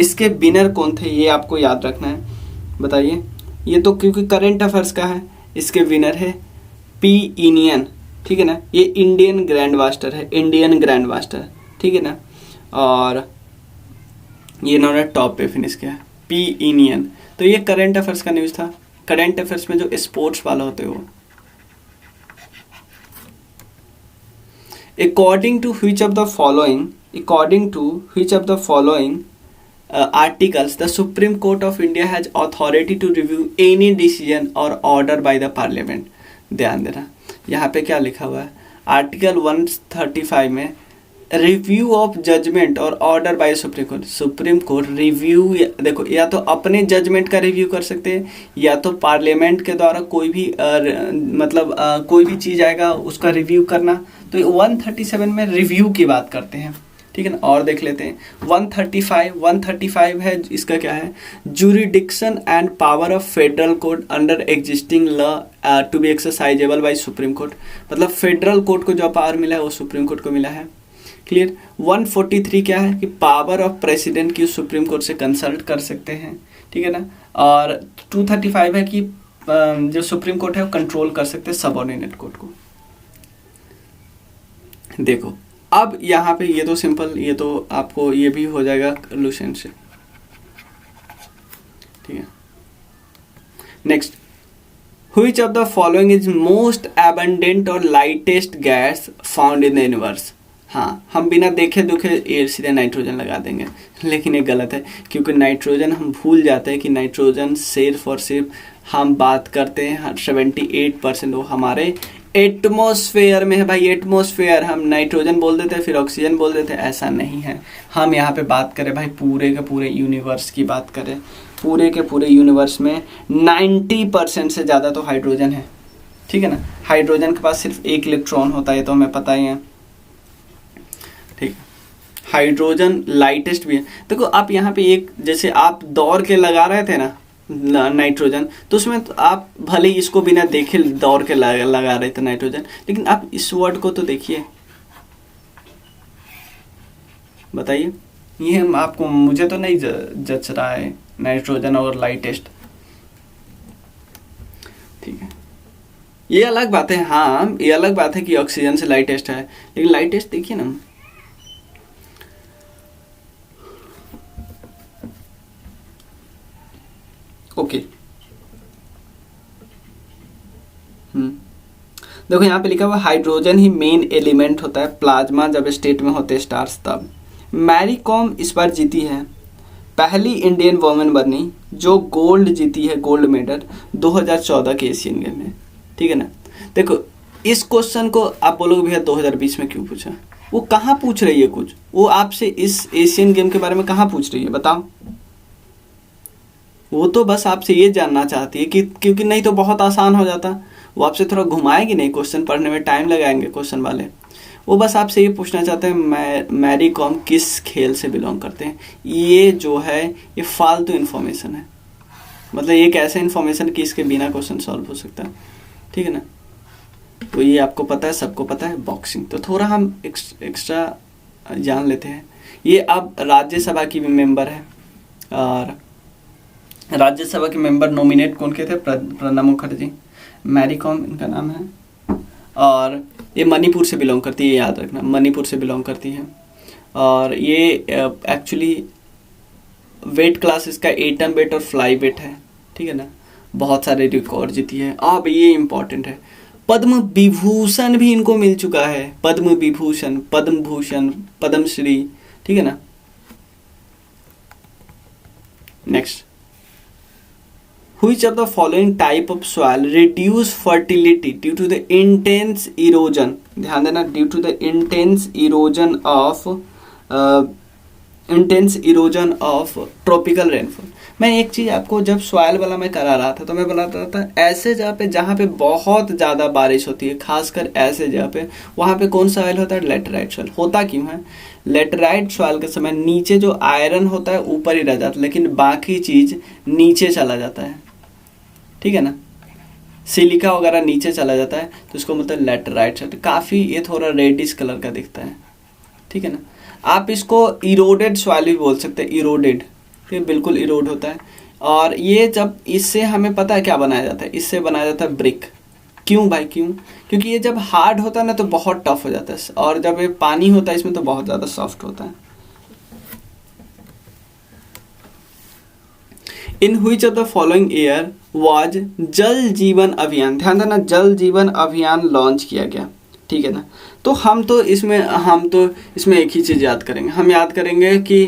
इसके विनर कौन थे, ये आपको याद रखना है। बताइए, ये तो क्योंकि करंट अफेयर्स का है, इसके विनर है पी इनियन, ठीक है ना। ये इंडियन ग्रैंड मास्टर है, ठीक है ना। और ये इन्होंने टॉप पे फिनिश किया, पी इनियन। तो ये करंट अफेयर्स का न्यूज़ था। करंट अफेयर्स में जो स्पोर्ट्स वाला होते हैं वो, according to which of the following articles the Supreme Court of India has authority to review any decision or order by the Parliament? ध्यान देना, यहाँ पे क्या लिखा हुआ है, आर्टिकल 135 में रिव्यू ऑफ जजमेंट और order by supreme court review, देखो या तो अपने जजमेंट का रिव्यू कर सकते हैं, या तो पार्लियामेंट के द्वारा कोई भी कोई भी चीज़ आएगा उसका रिव्यू करना। तो 137 में रिव्यू की बात करते हैं, ठीक है ना। और देख लेते हैं 135 है, इसका क्या है, jurisdiction and power of federal court under existing law to be exercisable by supreme court. मतलब फेडरल कोर्ट को जो पावर मिला है वो सुप्रीम कोर्ट को मिला है, क्लियर। 143 क्या है कि पावर ऑफ प्रेसिडेंट की सुप्रीम कोर्ट से कंसल्ट कर सकते हैं, ठीक है ना। और 235 है कि जो सुप्रीम कोर्ट है वो कंट्रोल कर सकते हैं सबऑर्डिनेट कोर्ट को। देखो अब यहाँ पे ये तो सिंपल, ये तो आपको ये भी हो जाएगा लूसेंट से, ठीक है। Next, which of the following is most abundant और lightest gas found in the universe. हाँ, हम बिना देखे दुखे ये सीधे नाइट्रोजन लगा देंगे, लेकिन ये गलत है, क्योंकि नाइट्रोजन हम भूल जाते हैं कि नाइट्रोजन सिर्फ और सिर्फ हम बात करते हैं 78% वो हमारे एटमॉस्फेयर में है भाई। एटमॉस्फेयर, हम नाइट्रोजन बोल देते हैं फिर ऑक्सीजन बोल देते हैं, ऐसा नहीं है। हम यहाँ पे बात करें भाई पूरे के पूरे यूनिवर्स की बात करें, पूरे के पूरे यूनिवर्स में 90% से ज़्यादा तो हाइड्रोजन है, ठीक है ना। हाइड्रोजन के पास सिर्फ एक इलेक्ट्रॉन होता है, तो हमें पता ही है, ठीक। हाइड्रोजन लाइटेस्ट भी है। देखो आप यहाँ पे एक, जैसे आप दौड़ के लगा रहे थे ना नाइट्रोजन, तो उसमें तो आप भले ही इसको बिना देखे दौड़ के लगा रहे थे नाइट्रोजन, लेकिन आप इस वर्ड को तो देखिए, बताइए। ये आपको, मुझे तो नहीं जच रहा है नाइट्रोजन और लाइटेस्ट, ठीक है। ये अलग बात है, हाँ ये अलग बात है कि ऑक्सीजन से लाइटेस्ट है, लेकिन लाइटेस्ट देखिए ना। ओके देखो यहाँ पे लिखा हुआ हाइड्रोजन ही मेन एलिमेंट होता है प्लाज्मा जब स्टेट में होते स्टार्स तब। मैरी कॉम इस बार जीती है, पहली इंडियन वुमेन बनी जो गोल्ड जीती है, गोल्ड मेडल 2014 के एशियन गेम में, ठीक है ना। देखो इस क्वेश्चन को आप बोलोगे भैया 2020 में क्यों पूछा, वो कहाँ पूछ रही है कुछ, वो आपसे इस एशियन गेम के बारे में कहाँ पूछ रही है बताओ। वो तो बस आपसे ये जानना चाहती है कि, क्योंकि नहीं तो बहुत आसान हो जाता, वो आपसे थोड़ा घुमाएगी नहीं, क्वेश्चन पढ़ने में टाइम लगाएंगे क्वेश्चन वाले। वो बस आपसे ये पूछना चाहते हैं मैरी कॉम किस खेल से बिलोंग करते हैं। ये जो है ये फालतू इन्फॉर्मेशन है, मतलब एक ऐसा इन्फॉर्मेशन कि इसके बिना क्वेश्चन सॉल्व हो सकता है, ठीक है ना। तो ये आपको पता है, सबको पता है बॉक्सिंग, तो थोड़ा हम एक्स्ट्रा जान लेते हैं। ये अब राज्यसभा की भी मेंबर है, और राज्यसभा के मेंबर नॉमिनेट कौन के थे, प्रणब मुखर्जी, मैरी कॉम इनका नाम है, और ये मणिपुर से बिलोंग करती है, याद रखना मणिपुर से बिलोंग करती है। और ये एक्चुअली वेट क्लास इसका एटम वेट और फ्लाई वेट है, ठीक है ना। बहुत सारे रिकॉर्ड जीती है। अब ये इम्पोर्टेंट है, पद्म विभूषण भी इनको मिल चुका है, पद्म विभूषण, पद्म भूषण, पद्मश्री, ठीक है ना। Next, Which of the following type of soil reduce fertility due to the intense erosion? ध्यान देना, due to the intense erosion of tropical rainfall। मैं एक चीज़ आपको जब सॉइल वाला मैं करा रहा था तो मैं बता रहा था ऐसे जहाँ पे बहुत ज़्यादा बारिश होती है, खासकर ऐसे जगह पे, वहाँ पे कौन सा सॉइल होता है, लेटराइट सॉइल। होता क्यों है, लेटराइट सॉइल के समय नीचे जो आयरन होता है ऊपर ही रह जाता है, लेकिन बाकी चीज़ नीचे चला जाता है, ठीक है ना। सिलिका वगैरह नीचे चला जाता है, तो इसको मतलब लेटराइट सॉइल। काफ़ी ये थोड़ा रेडिश कलर का दिखता है, ठीक है ना। आप इसको इरोडेड सॉइल भी बोल सकते हैं, इरोडेड, ये बिल्कुल इरोड होता है। और ये जब इससे हमें पता है क्या बनाया जाता है, इससे बनाया जाता है ब्रिक। क्यों भाई, क्यों? क्योंकि ये जब हार्ड होता है ना तो बहुत टफ हो जाता है, और जब ये पानी होता है इसमें तो बहुत ज़्यादा सॉफ्ट होता है। In which of the following year was जल जीवन अभियान, ध्यान देना, जल जीवन अभियान लॉन्च किया गया, ठीक है ना। तो हम तो इसमें एक ही चीज़ याद करेंगे, हम याद करेंगे कि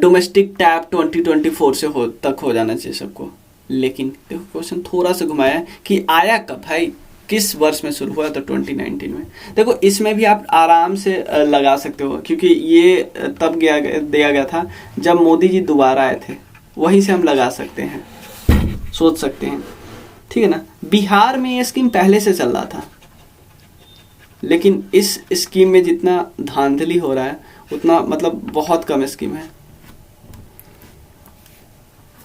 डोमेस्टिक टैप 2024 से तक हो जाना चाहिए सबको। लेकिन देखो क्वेश्चन थोड़ा सा घुमाया है कि आया कब भाई, किस वर्ष में शुरू हुआ, तो 2019 में। देखो इसमें भी आप आराम से लगा सकते हो, क्योंकि ये तब दिया गया था जब मोदी जी दोबारा आए थे, वहीं से हम लगा सकते हैं, सोच सकते हैं, ठीक है ना। बिहार में ये स्कीम पहले से चल रहा था, लेकिन इस स्कीम में जितना धांधली हो रहा है उतना मतलब बहुत कम स्कीम है।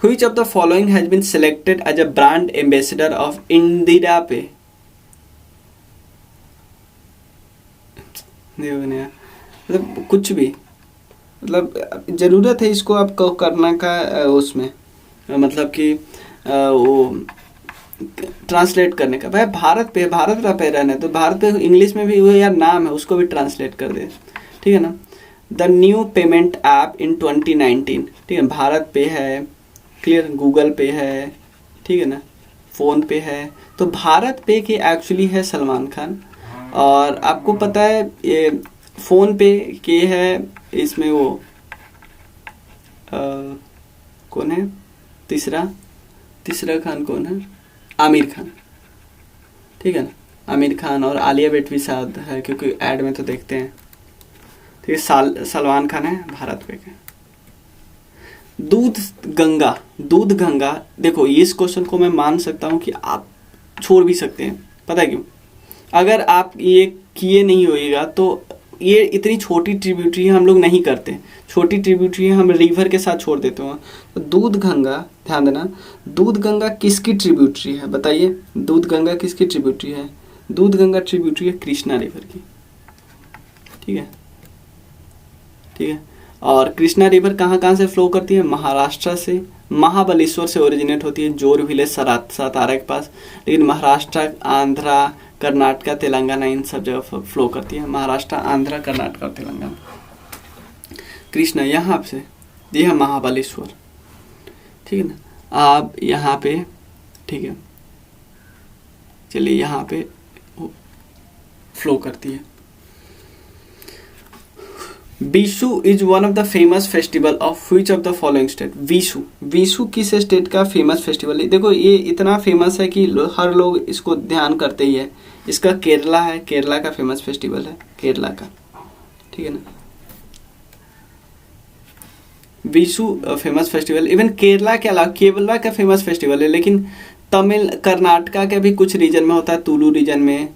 Which of the following has been selected as a brand ambassador of Indira Pay? मतलब कुछ भी, मतलब ज़रूरत है इसको आपको करना का उसमें मतलब कि वो ट्रांसलेट करने का। भाई भारत पे पे रहना है तो भारत पे इंग्लिश में भी वो यार नाम है उसको भी ट्रांसलेट कर दे, ठीक है ना। द न्यू पेमेंट ऐप इन 2019, ठीक है, भारत पे है, क्लियर, गूगल पे है, ठीक है ना, फ़ोन पे है। तो भारत पे के एक्चुअली है सलमान खान, और आपको पता है ये फ़ोन पे के है इसमें वो कौन है तीसरा खान कौन है, आमिर खान, ठीक है ना, आमिर खान और आलिया भट्ट भी साथ है क्योंकि ऐड में तो देखते हैं, ठीक है। सलमान खान है भारत पे के। दूध गंगा देखो इस क्वेश्चन को मैं मान सकता हूँ कि आप छोड़ भी सकते हैं, पता है क्यों, अगर आप ये किए नहीं होएगा तो ये इतनी छोटी ट्रिब्यूटरी हम लोग नहीं करते, छोटी ट्रिब्यूटरी हम रिवर के साथ छोड़ देते हैं। तो दूध गंगा, ध्यान देना, दूध गंगा किसकी ट्रिब्यूटरी है बताइए, दूध गंगा किसकी ट्रिब्यूटरी है, दूध गंगा ट्रिब्यूटरी है कृष्णा रिवर की, ठीक है, ठीक है। और कृष्णा रिवर कहाँ से फ्लो करती है, महाराष्ट्र से, महाबलेश्वर से ओरिजिनेट होती है, जोर विलेज सातारा के पास, लेकिन महाराष्ट्र, आंध्रा, कर्नाटका, तेलंगाना इन सब जगह फ्लो करती है, महाराष्ट्र, आंध्रा, कर्नाटका और तेलंगाना। कृष्णा यहाँ से, ये है महाबलेश्वर, ठीक है ना, आप यहाँ पे, ठीक है, चलिए यहाँ पे फ्लो करती है। Vishu is one of the famous festival of which of the following state, Vishu किस स्टेट का फेमस फेस्टिवल है, देखो ये इतना फेमस है कि हर लोग इसको ध्यान करते ही है, इसका केरला है, केरला का फेमस फेस्टिवल है केरला का, ठीक है ना, Vishu famous festival, even Kerala के अलावा केरला का फेमस फेस्टिवल है, लेकिन तमिल कर्नाटका के भी कुछ रीजन में होता है, तुलु रीजन में,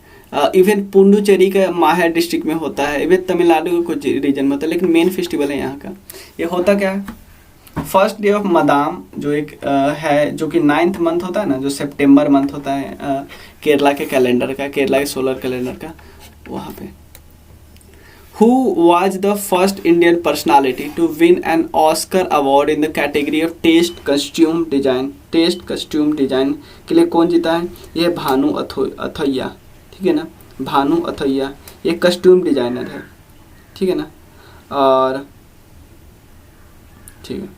इवन पुडुचेरी का माहे डिस्ट्रिक्ट में होता है, इवन तमिलनाडु के कुछ रीजन में होता है, लेकिन मेन फेस्टिवल है यहाँ का। ये होता क्या है, फर्स्ट डे ऑफ मदाम जो एक है, जो कि 9th मंथ होता है ना, जो सितंबर मंथ होता है केरला के कैलेंडर का, केरला के सोलर कैलेंडर का, वहाँ पे। Who was the first Indian personality to win an Oscar award in the category of taste costume design? Taste costume design के लिए कौन जीता है, ये भानु अथैया, ठीक है ना, भानु अथैया, ये कस्ट्यूम डिजाइनर है, ठीक है ना, और ठीक है,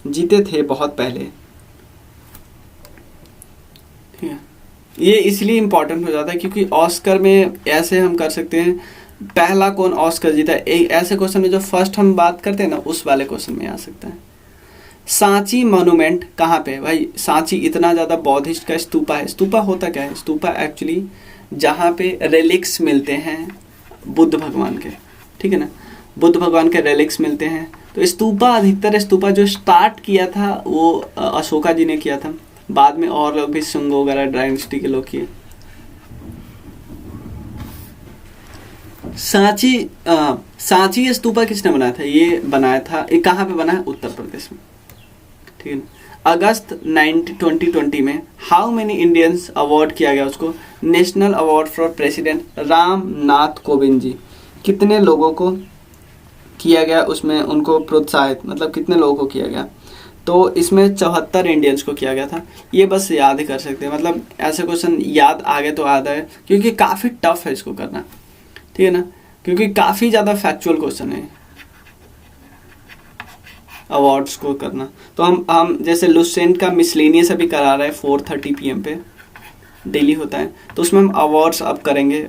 जीते थे बहुत पहले, ठीक है। ये इसलिए इम्पोर्टेंट हो जाता है क्योंकि ऑस्कर में ऐसे हम कर सकते हैं, पहला कौन ऑस्कर जीता है, एक ऐसे क्वेश्चन में जो फर्स्ट हम बात करते हैं ना उस वाले क्वेश्चन में आ सकता है। सांची मॉन्यूमेंट कहाँ पे, भाई सांची इतना ज़्यादा बौद्धिस्ट का स्तूपा है। स्तूपा होता क्या है, स्तूपा एक्चुअली जहाँ पे रेलिक्स मिलते हैं बुद्ध भगवान के, ठीक है ना, बुद्ध भगवान के रेलिक्स मिलते हैं। तो स्तूपा, अधिकतर स्तूपा जो स्टार्ट किया था वो अशोका जी ने किया था, बाद में और लोग भी शुंग वगैरह डायनेस्टी के लोग किए। सांची स्तूपा किसने बनाया था, ये बनाया था, ये कहाँ पे बना है, उत्तर प्रदेश में, ठीक है ना। अगस्त 2020 में हाउ मेनी इंडियंस अवार्ड किया गया उसको, national award for president Ram Nath Kovind ji, कितने लोगों को किया गया उसमें, उनको प्रोत्साहित, मतलब कितने लोगों को किया गया, तो इसमें 74 इंडियंस को किया गया था। ये बस याद ही कर सकते हैं, मतलब ऐसे क्वेश्चन याद आ गए तो याद है, क्योंकि काफ़ी टफ है इसको करना, ठीक है ना, क्योंकि काफ़ी ज़्यादा फैक्चुअल क्वेश्चन है अवार्ड्स को करना। तो हम जैसे लुसेंट का मिसलेनियस अभी करा रहे हैं 4:30 PM पे डेली होता है, तो उसमें हम अवार्ड्स अब करेंगे,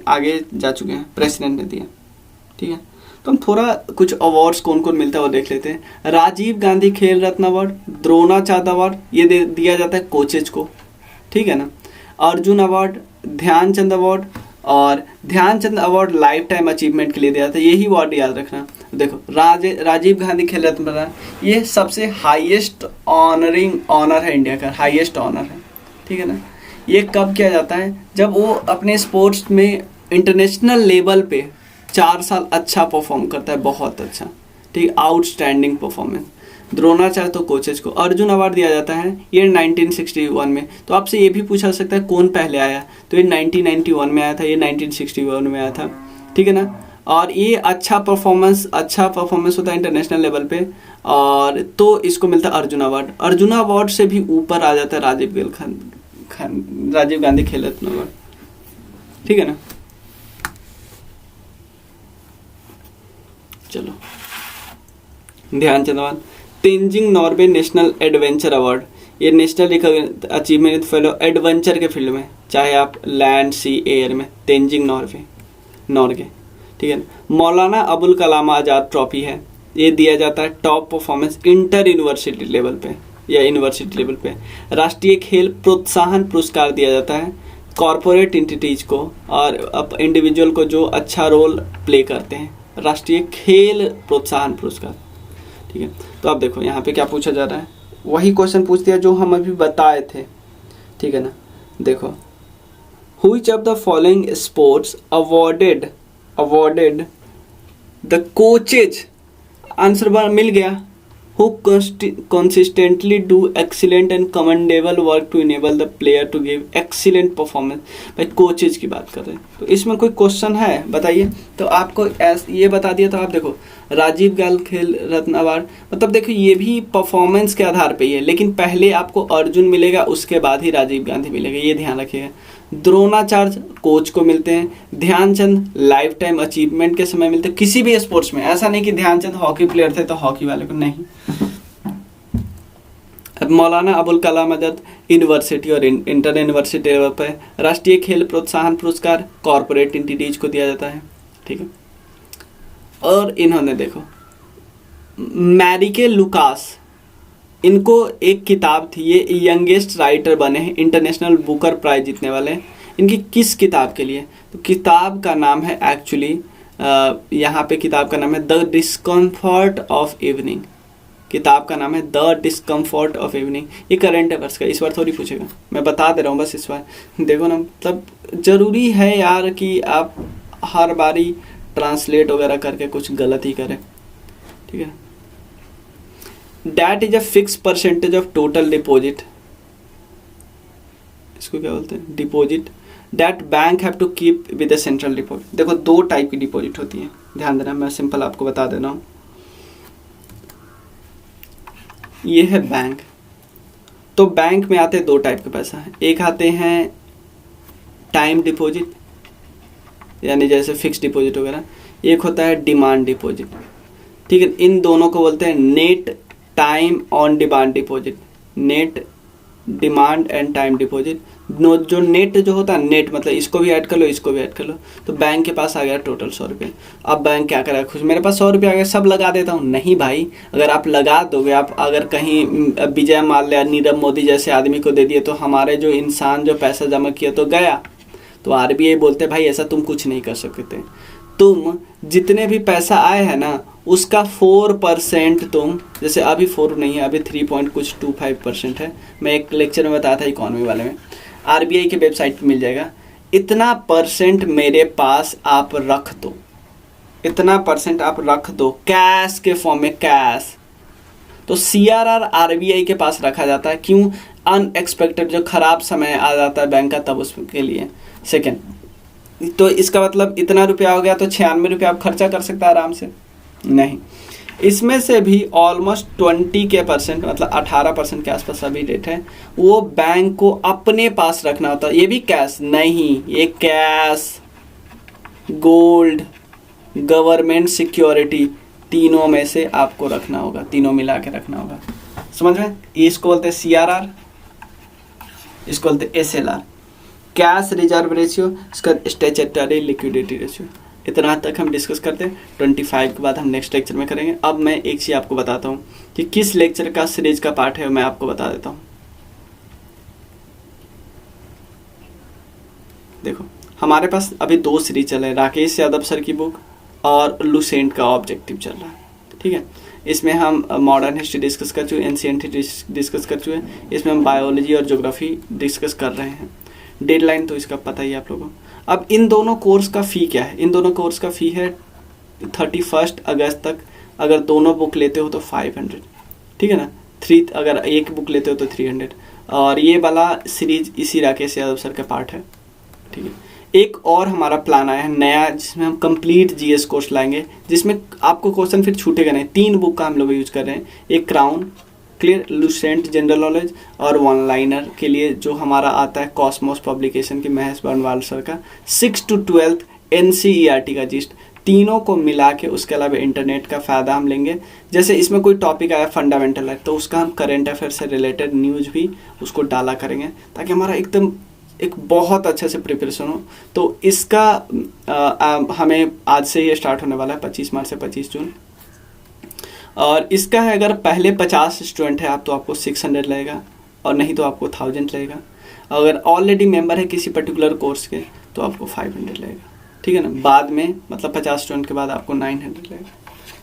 आगे जा चुके हैं, प्रेसिडेंट ने दिया, ठीक है। तो हम थोड़ा कुछ अवार्ड्स कौन कौन मिलता है वो देख लेते हैं। राजीव गांधी खेल रत्न अवार्ड, द्रोणाचार्य अवार्ड, ये दिया जाता है कोचेज को, ठीक है ना। अर्जुन अवार्ड, ध्यानचंद अवार्ड, और Dhyan Chand award lifetime achievement के लिए दिया था, यही अवार्ड याद रखना। देखो राजीव गांधी खेल रत्न बना, ये सबसे हाईएस्ट ऑनर है, इंडिया का हाईएस्ट ऑनर है, ठीक है ना। ये कब किया जाता है, जब वो अपने स्पोर्ट्स में इंटरनेशनल लेवल पे 4 साल अच्छा परफॉर्म करता है, बहुत अच्छा, ठीक, आउटस्टैंडिंग परफॉर्मेंस। द्रोणाचार्य तो कोचेज को। अर्जुन अवार्ड दिया जाता है ये 1961 में। तो आपसे ये भी पूछा सकता है कौन पहले आया, तो ये 1991 में आया था, ये 1961 में आया था, ठीक है ना। और ये अच्छा परफॉर्मेंस होता है इंटरनेशनल लेवल पे, और तो इसको मिलता है अर्जुन अवार्ड। अर्जुन अवार्ड से भी ऊपर आ जाता है राजीव गांधी खेल रत्न अवार्ड, ठीक है ना। चलो, Dhyan Chand award, Tenzing Norgay national adventure award, ये नेशनल अचीवमेंट फेलो एडवेंचर के फील्ड में, चाहे आप लैंड सी एयर में, तेंजिंग नॉर्वे, ठीक है। मौलाना अबुल कलाम आज़ाद ट्रॉफी है, ये दिया जाता है top performance inter university level पे या यूनिवर्सिटी लेवल पे। राष्ट्रीय खेल प्रोत्साहन पुरस्कार दिया जाता है कॉरपोरेट एंटिटीज को और इंडिविजुअल को जो अच्छा रोल प्ले करते हैं, राष्ट्रीय खेल प्रोत्साहन पुरस्कार, ठीक है। तो आप देखो यहाँ पे क्या पूछा जा रहा है, वही क्वेश्चन पूछ दिया जो हम अभी बताए थे, ठीक है ना। देखो, which of the following sports awarded the coaches, answer मिल गया, who consistently do excellent and commendable work to enable the player to give excellent performance। भाई कोचेज की बात कर रहे हैं, तो इसमें कोई क्वेश्चन है बताइए। तो आपको ये बता दिया, तो आप देखो राजीव गांधी खेल रत्न अवार्ड, मतलब देखो ये भी परफॉर्मेंस के आधार पे ही है, लेकिन पहले आपको अर्जुन मिलेगा, उसके बाद ही राजीव गांधी मिलेगा, ये ध्यान रखिएगा। द्रोणाचार्य कोच को मिलते हैं, ध्यानचंद लाइफ टाइम अचीवमेंट के समय मिलते हैं किसी भी स्पोर्ट्स में, ऐसा नहीं कि ध्यानचंद हॉकी प्लेयर थे तो हॉकी वाले को नहीं। मौलाना अबुल कलाम आजाद यूनिवर्सिटी और इंटर यूनिवर्सिटी लेवल पर राष्ट्रीय खेल प्रोत्साहन पुरस्कार कॉरपोरेट एंटिटीज को दिया जाता है, ठीक है। और इन्होंने देखो मैरिके लुकास, इनको एक किताब थी, ये यंगेस्ट राइटर बने हैं, इंटरनेशनल बुकर प्राइज जीतने वाले हैं। इनकी किस किताब के लिए, तो किताब का नाम है एक्चुअली यहाँ पे किताब का नाम है द डिस्कम्फर्ट ऑफ इवनिंग, किताब का नाम है द डिस्कम्फर्ट ऑफ इवनिंग। ये करंट अफेयर्स का, इस बार थोड़ी पूछेगा, मैं बता दे रहा हूँ बस इस बार। देखो ना, मतलब ज़रूरी है यार कि आप हर बारी ट्रांसलेट वगैरह करके कुछ गलत ही करें, ठीक है। That is a fixed percentage of total deposit, इसको क्या बोलते हैं, deposit, that bank have to keep with the central deposit। देखो दो टाइप की डिपॉजिट होती है, ध्यान देना, मैं सिंपल आपको बता दे रहा हूँ। ये है बैंक, तो बैंक में आते हैं दो टाइप के पैसा है, एक आते हैं टाइम डिपॉजिट यानी जैसे फिक्स डिपॉजिट वगैरह, एक होता है डिमांड डिपॉजिट, ठीक है। इन दोनों को बोलते हैं net time on demand deposit, net demand and time deposit. जो नेट जो होता है, नेट मतलब इसको भी ऐड कर लो, इसको भी ऐड कर लो, तो बैंक के पास आ गया टोटल 100 रुपये। अब बैंक क्या करेगा, खुश मेरे पास 100 रुपये आ गया, सब लगा देता हूँ, नहीं भाई, अगर आप लगा दोगे, आप अगर कहीं विजय माल्या नीरव मोदी जैसे आदमी को दे दिए, तो हमारे जो इंसान जो पैसा जमा किया तो गया, तो RBI बोलते भाई ऐसा तुम कुछ नहीं कर सकते, तुम जितने भी पैसा आए हैं ना उसका 4% तुम, जैसे अभी 4 नहीं है, अभी 3.25% है, मैं एक लेक्चर में बताया था इकोनॉमी वाले में, RBI के वेबसाइट पे मिल जाएगा, इतना परसेंट मेरे पास आप रख दो, इतना परसेंट आप रख दो कैश के फॉर्म में, कैश। तो CRR RBI के पास रखा जाता है, क्यों, अनएक्सपेक्टेड जो खराब समय आ जाता है बैंक का, तब उसके लिए। सेकेंड, तो इसका मतलब इतना रुपया हो गया तो 96 रुपया आप खर्चा कर सकता है आराम से, नहीं, इसमें से भी ऑलमोस्ट 20% मतलब 18% के आसपास अभी रेट है, वो बैंक को अपने पास रखना होता है। ये भी कैश नहीं, ये कैश, गोल्ड, गवर्नमेंट सिक्योरिटी, तीनों में से आपको रखना होगा, तीनों मिला के रखना होगा, समझ में। इसको बोलते हैं CRR, इसको बोलते हैं SLR, कैश रिजर्व रेशियो, इसका स्टैट्यूटरी लिक्विडिटी रेशियो। इतना तक हम डिस्कस करते हैं, 25 के बाद हम नेक्स्ट लेक्चर में करेंगे। अब मैं एक चीज़ आपको बताता हूँ कि किस लेक्चर का सीरीज का पार्ट है, मैं आपको बता देता हूँ। देखो हमारे पास अभी 2 सीरीज चल रहे हैं, राकेश यादव सर की बुक और लुसेंट का ऑब्जेक्टिव चल रहा है, ठीक है। इसमें हम मॉडर्न हिस्ट्री डिस्कस कर चुके, एंशिएंट हिस्ट्री डिस्कस कर चुके हैं, इसमें हम बायोलॉजी और ज्योग्राफी डिस्कस कर रहे हैं। डेडलाइन तो इसका पता ही है आप लोगों को। अब इन दोनों कोर्स का फ़ी क्या है, इन दोनों कोर्स का फ़ी है 31 अगस्त तक, अगर दोनों बुक लेते हो तो 500, ठीक है ना, 3 अगर एक बुक लेते हो तो 300, और ये वाला सीरीज इसी राकेश यादव सर का पार्ट है, ठीक है। एक और हमारा प्लान आया है नया, जिसमें हम कंप्लीट जीएस कोर्स लाएंगे, जिसमें आपको क्वेश्चन फिर छूटेगा नहीं। 3 बुक का हम लोग यूज कर रहे हैं, एक crown, clear, Lucent general knowledge, और वन लाइनर के लिए जो हमारा आता है कॉस्मोस पब्लिकेशन की महेश बनवाल सर का 6 to 12th NCERT का जिस्ट। तीनों को मिला के उसके अलावा इंटरनेट का फ़ायदा हम लेंगे। जैसे इसमें कोई टॉपिक आया फंडामेंटल है तो उसका हम करंट अफेयर से रिलेटेड न्यूज़ भी उसको डाला करेंगे, ताकि हमारा एकदम एक बहुत अच्छे से प्रिपरेशन हो। तो इसका हमें आज से ये स्टार्ट होने वाला है 25 मार्च से 25 जून। और इसका है अगर पहले 50 स्टूडेंट है आप तो आपको 600 लगेगा, और नहीं तो आपको 1000 लगेगा। अगर ऑलरेडी मेंबर है किसी पर्टिकुलर कोर्स के तो आपको 500 लगेगा, ठीक है ना। बाद में मतलब 50 स्टूडेंट के बाद आपको 900 लगेगा,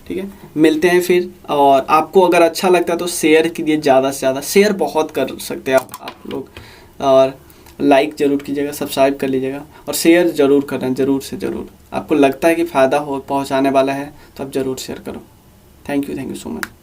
ठीक है। मिलते हैं फिर। और आपको अगर अच्छा लगता है तो शेयर कीजिए, ज़्यादा से ज़्यादा शेयर बहुत कर सकते हैं आप लोग, और लाइक ज़रूर कीजिएगा, सब्सक्राइब कर लीजिएगा, और शेयर ज़रूर करना, ज़रूर से ज़रूर। आपको लगता है कि फ़ायदा हो पहुंचाने वाला है तो आप ज़रूर शेयर करो। Thank you so much.